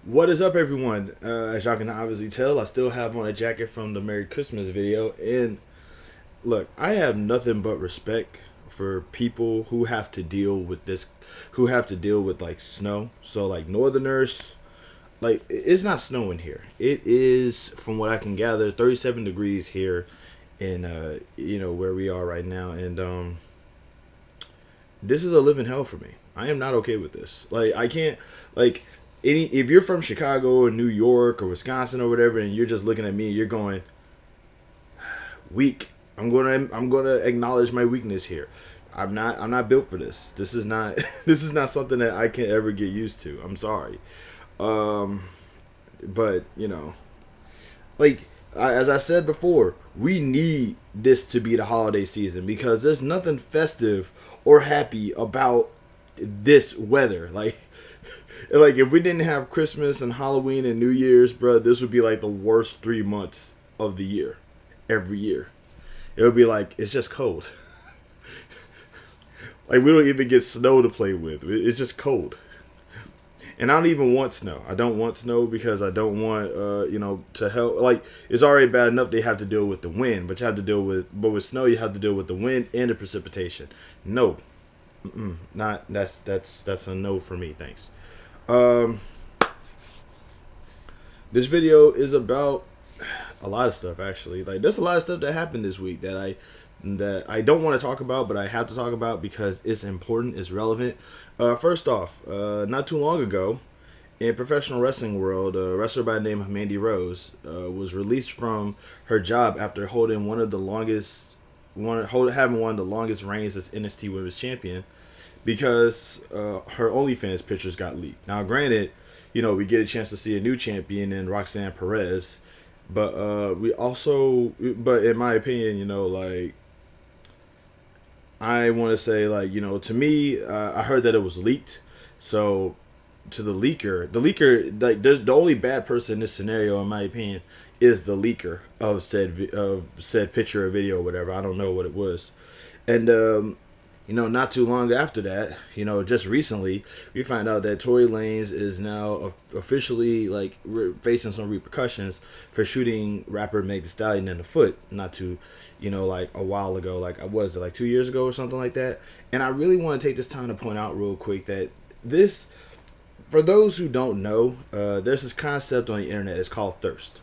What is up, everyone? As y'all can obviously tell, I still have on a jacket from the Merry Christmas video. And look, I have nothing but respect for people who have to deal with this, who have to deal with like snow. So, like, Northerners, like, it's not snowing here. It is, from what I can gather, 37 degrees here in, where we are right now. And, this is a living hell for me. I am not okay with this. Like, I can't, like, if you're from Chicago or New York or Wisconsin or whatever, and you're just looking at me, you're going weak. I'm gonna acknowledge my weakness here. I'm not built for this. This is not this is not something that I can ever get used to. I'm sorry. Um, but like, as I said before, we need this to be the holiday season because there's nothing festive or happy about this weather. Like if we didn't have Christmas and Halloween and New Year's, bro, this would be like the worst 3 months of the year, every year. It would be like it's just cold. Like we don't even get snow to play with. It's just cold. And I don't even want snow. I don't want snow because I don't want, to help. Like, it's already bad enough they have to deal with the wind, but but with snow, you have to deal with the wind and the precipitation. No, not that's a no for me. Thanks. Um, this video is about a lot of stuff actually. Like, there's a lot of stuff that happened this week that I don't want to talk about, but I have to talk about because it's important, it's relevant. First off, not too long ago, in professional wrestling world, a wrestler by the name of Mandy was released from her job after holding having one of the longest reigns as NXT Women's Champion because her OnlyFans pictures got leaked. Now, granted, we get a chance to see a new champion in Roxanne Perez, but but in my opinion, I want to say, to me, I heard that it was leaked. So, to the leaker, like, the only bad person in this scenario, in my opinion, is the leaker of said picture or video or whatever. I don't know what it was. And, not too long after that, just recently, we find out that Tory Lanez is now officially, like, facing some repercussions for shooting rapper Meg Thee Stallion in the foot, not too, like, a while ago, like, was it, like, 2 years ago or something like that? And I really want to take this time to point out real quick that this, for those who don't know, there's this concept on the internet. It's called thirst.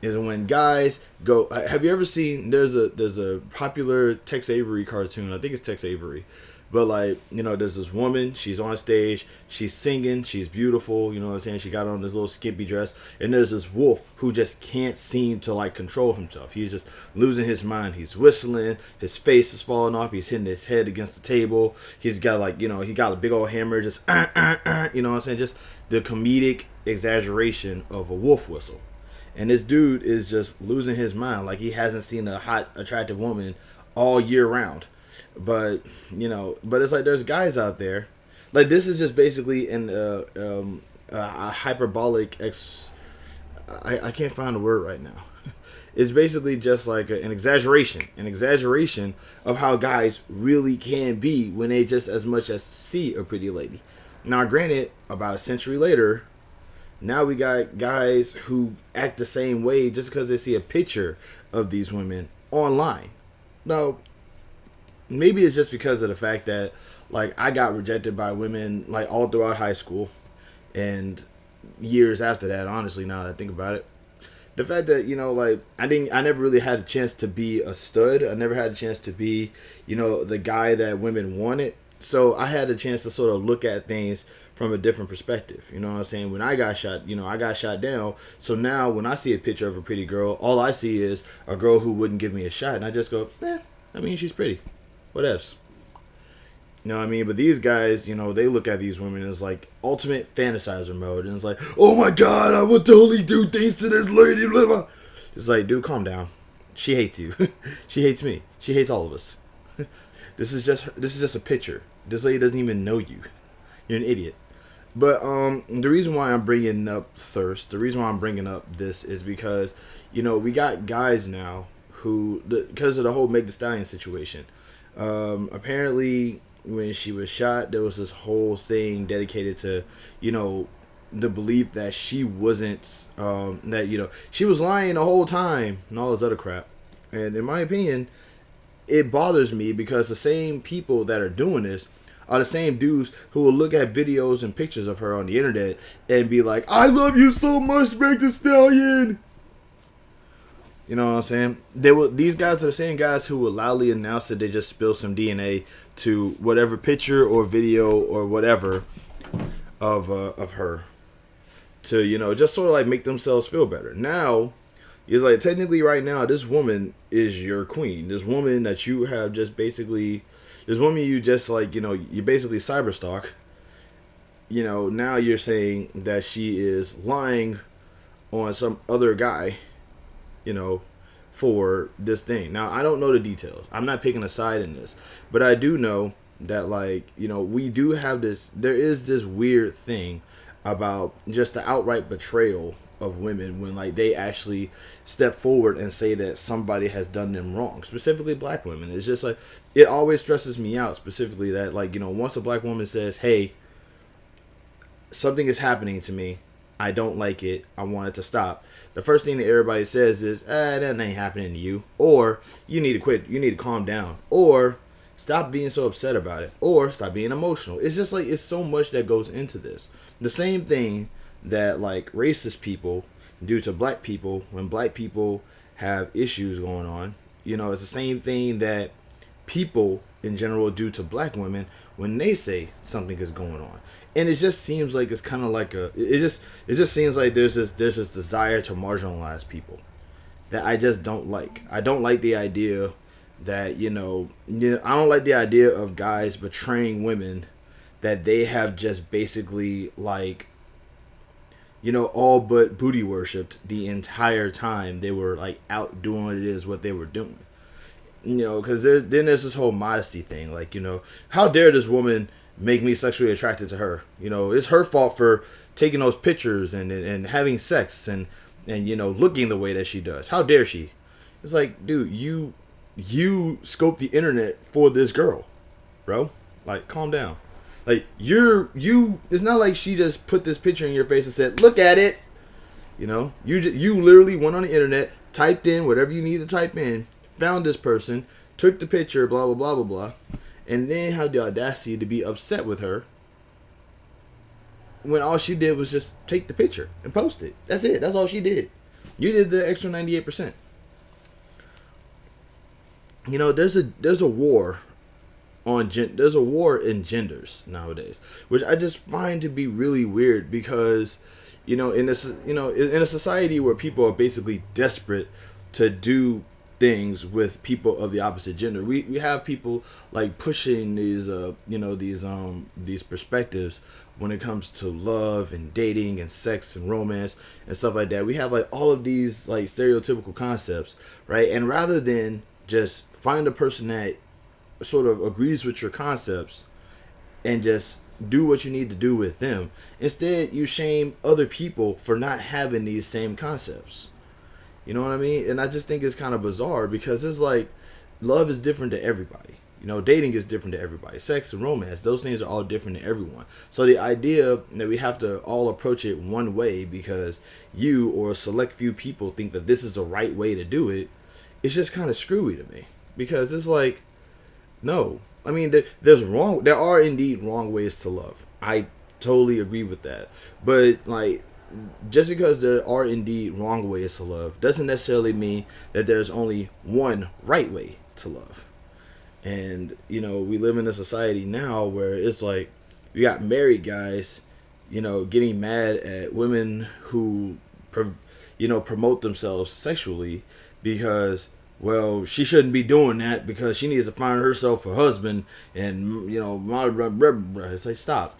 Is when guys go. Have you ever seen? There's a popular Tex Avery cartoon. I think it's Tex Avery, but like, there's this woman. She's on stage. She's singing. She's beautiful. You know what I'm saying? She got on this little skimpy dress, and there's this wolf who just can't seem to, like, control himself. He's just losing his mind. He's whistling. His face is falling off. He's hitting his head against the table. He's got, like, he got a big old hammer. Just you know what I'm saying? Just the comedic exaggeration of a wolf whistle. And this dude is just losing his mind, like he hasn't seen a hot, attractive woman all year round. But but it's like there's guys out there, like, this is just basically a hyperbolic I can't find a word right now. It's basically just like an exaggeration of how guys really can be when they just as much as see a pretty lady. Now, granted, about a century later, now we got guys who act the same way just because they see a picture of these women online. Now, maybe it's just because of the fact that, like, I got rejected by women, like, all throughout high school and years after that, honestly, now that I think about it. The fact that, like, I never really had a chance to be a stud. I never had a chance to be, the guy that women wanted. So I had a chance to sort of look at things from a different perspective. You know what I'm saying? When I got shot, I got shot down. So now when I see a picture of a pretty girl, all I see is a girl who wouldn't give me a shot. And I just go, she's pretty. What else? You know what I mean? But these guys, they look at these women as, like, ultimate fantasizer mode. And it's like, oh my God, I would totally do things to this lady. It's like, dude, calm down. She hates you. She hates me. She hates all of us. This is just a picture. This lady doesn't even know you. You're an idiot. But the reason why I'm bringing up thirst, the reason why I'm bringing up this is because, we got guys now who, because of the whole Meg Thee Stallion situation, apparently when she was shot, there was this whole thing dedicated to, the belief that she wasn't that she was lying the whole time and all this other crap. And in my opinion, it bothers me because the same people that are doing this are the same dudes who will look at videos and pictures of her on the internet and be like, "I love you so much, Meg the Stallion." You know what I'm saying? These guys are the same guys who will loudly announce that they just spilled some DNA to whatever picture or video or whatever of her to just sort of like make themselves feel better. Now, it's like technically right now this woman is your queen. This woman that you have just basically, this woman you just like you basically cyberstalk. Now you're saying that she is lying on some other guy. For this thing. Now, I don't know the details. I'm not picking a side in this. But I do know that, we do have this, there is this weird thing about just the outright betrayal of women when, they actually step forward and say that somebody has done them wrong. Specifically black women. It's just it always stresses me out, specifically that, once a black woman says, "Hey, something is happening to me. I don't like it. I want it to stop." The first thing that everybody says is, "That ain't happening to you." Or, "You need to quit. You need to calm down." Or, "Stop being so upset about it." Or, "Stop being emotional." It's just it's so much that goes into this. The same thing that racist people do to black people when black people have issues going on. It's the same thing that people in general do to black women when they say something is going on. And it just seems like it's kind of it just seems like there's this desire to marginalize people that I just don't like. I don't like the idea that I don't like the idea of guys betraying women that they have just basically all but booty worshipped the entire time they were out doing what they were doing. Because then there's this whole modesty thing. How dare this woman make me sexually attracted to her? It's her fault for taking those pictures and having sex and looking the way that she does. How dare she? It's dude, you scoped the internet for this girl, bro. Calm down. It's not like she just put this picture in your face and said, "Look at it." You literally went on the internet, typed in whatever you need to type in, found this person, took the picture, blah, blah, blah, blah, blah, and then had the audacity to be upset with her when all she did was just take the picture and post it. That's it. That's all she did. You did the extra 98%. There's a war there's a war in genders nowadays, which I just find to be really weird because, in a society where people are basically desperate to do things with people of the opposite gender, we have people pushing these these perspectives when it comes to love and dating and sex and romance and stuff like that. We have all of these stereotypical concepts, right? And rather than just find a person that sort of agrees with your concepts and just do what you need to do with them, instead you shame other people for not having these same concepts. You know what I mean? And I just think it's kind of bizarre because it's love is different to everybody. Dating is different to everybody. Sex and romance, those things are all different to everyone. So the idea that we have to all approach it one way because you or a select few people think that this is the right way to do it, it's just kind of screwy to me. Because it's no. I mean, there are indeed wrong ways to love. I totally agree with that. But just because there are indeed wrong ways to love doesn't necessarily mean that there's only one right way to love. And we live in a society now where it's we got married guys getting mad at women who promote themselves sexually because, well, she shouldn't be doing that because she needs to find herself a husband and blah, blah, blah, blah. It's stop.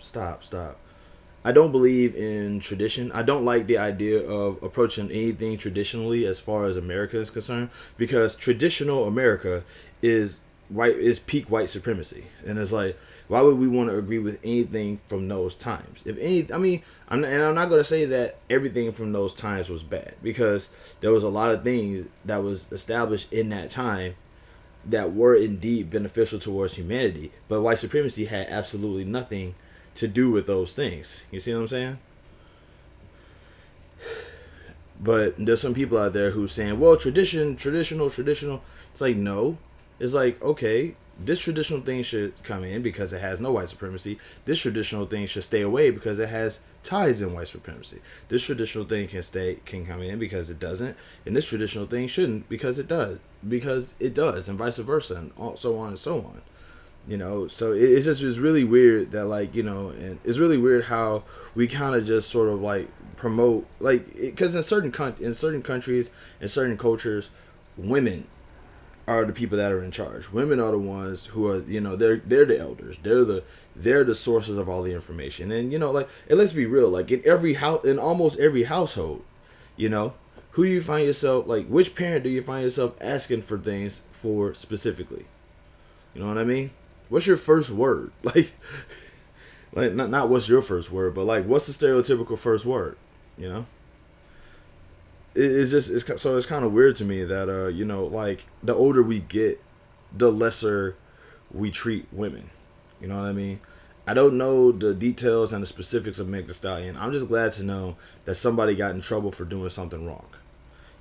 I don't believe in tradition. I don't like the idea of approaching anything traditionally as far as America is concerned, because traditional America is peak white supremacy. And it's why would we want to agree with anything from those times? I'm not going to say that everything from those times was bad, because there was a lot of things that was established in that time that were indeed beneficial towards humanity, but white supremacy had absolutely nothing to do with those things. You see what I'm saying? But there's some people out there who saying, well, traditional. It's like, no. It's like, okay, this traditional thing should come in because it has no white supremacy. This traditional thing should stay away because it has ties in white supremacy. This traditional thing can come in because it doesn't, and this traditional thing shouldn't because it does, and vice versa, and so on and so on. So it's really weird that, like, and it's really weird how we kind of just sort of like promote, like, because in certain countries and certain cultures, women are the people that are in charge. Women are the ones who are, they're the elders. They're the sources of all the information. And like, and let's be real, like in almost every household, who do you find yourself, like, which parent do you find yourself asking for things for specifically? You know what I mean? What's your first word? Like not what's your first word, but like, what's the stereotypical first word? It's kind of weird to me that like, the older we get, the lesser we treat women. You know what I mean? I don't know the details and the specifics of Meg Thee Stallion. I'm just glad to know that somebody got in trouble for doing something wrong.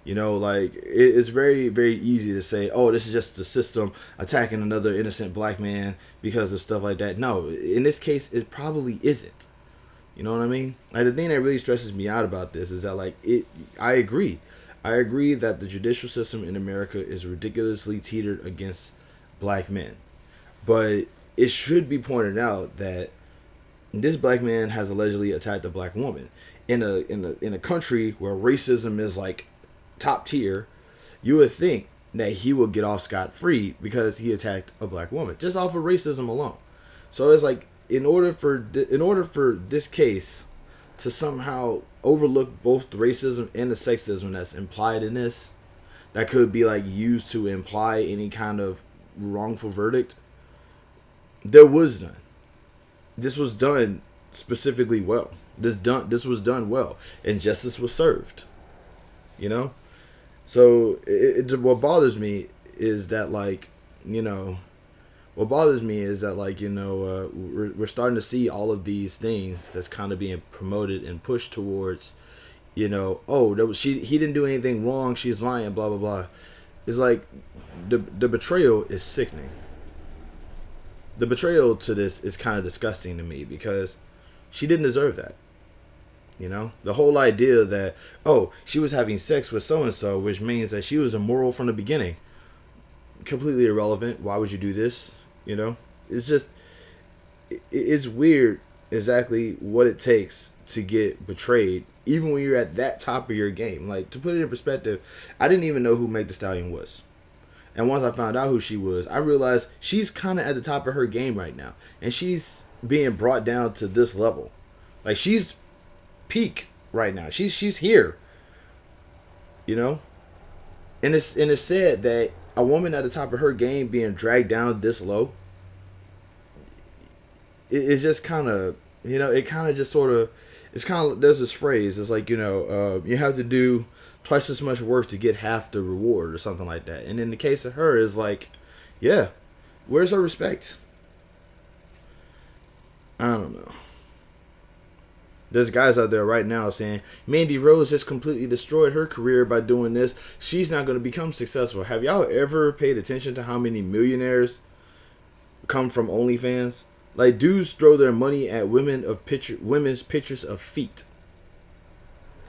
Like, it's very, very easy to say, oh, this is just the system attacking another innocent black man because of stuff like that. No, in this case, it probably isn't. You know what I mean? Like, the thing that really stresses me out about this is that, like, I agree. I agree that the judicial system in America is ridiculously teetered against black men. But it should be pointed out that this black man has allegedly attacked a black woman in a country where racism is like top tier. You would think that he would get off scot-free because he attacked a black woman just off of racism alone. So it's like, in order for this case to somehow overlook both the racism and the sexism that's implied in this, that could be like used to imply any kind of wrongful verdict, there was none. This was done specifically well. This was done well, and justice was served. So what bothers me is that, like, we're starting to see all of these things that's kind of being promoted and pushed towards, he didn't do anything wrong, she's lying, blah blah blah. It's like, the betrayal is sickening. The betrayal to this is kind of disgusting to me because she didn't deserve that. The whole idea that, oh, she was having sex with so and so, which means that she was immoral from the beginning, completely irrelevant. Why would you do this? It's just, it's weird exactly what it takes to get betrayed, even when you're at that top of your game. Like, to put it in perspective, I didn't even know who Meg Thee Stallion was. And once I found out who she was, I realized she's kind of at the top of her game right now. And she's being brought down to this level. Like, she's peak right now. She's here. And it's sad that a woman at the top of her game being dragged down this low, it's just kind of, it kind of just sort of, it's kind of, there's this phrase, it's like, you have to do twice as much work to get half the reward or something like that. And in the case of her, it's like, yeah, where's her respect? I don't know. There's guys out there right now saying Mandy Rose has completely destroyed her career by doing this. She's not going to become successful. Have y'all ever paid attention to how many millionaires come from OnlyFans? Like, dudes throw their money at women's pictures of feet.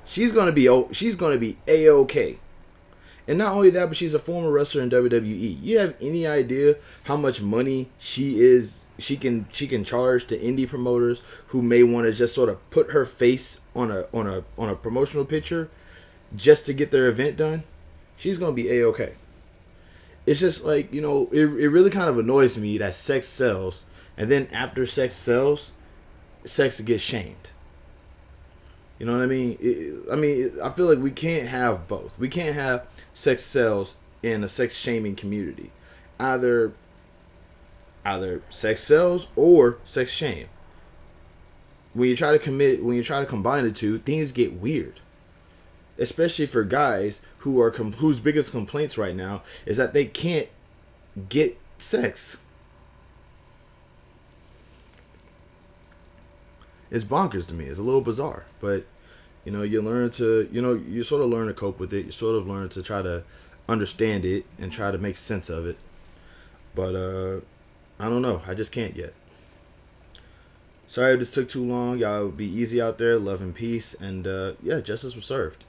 She's gonna be A-OK. And not only that, but she's a former wrestler in WWE. You have any idea how much money she can charge to indie promoters who may want to just sort of put her face on a promotional picture just to get their event done? She's gonna be A-OK. It's just like, it really kind of annoys me that sex sells, and then after sex sells, sex gets shamed. You know what I mean? I feel like we can't have both. We can't have sex sells in a sex shaming community. Either sex sells or sex shame. When you try to combine the two, things get weird. Especially for guys whose biggest complaints right now is that they can't get sex. It's bonkers to me. It's a little bizarre, but You learn to, you sort of learn to cope with it. You sort of learn to try to understand it and try to make sense of it. But I don't know. I just can't yet. Sorry if this took too long. Y'all be easy out there. Love and peace. And yeah, justice was served.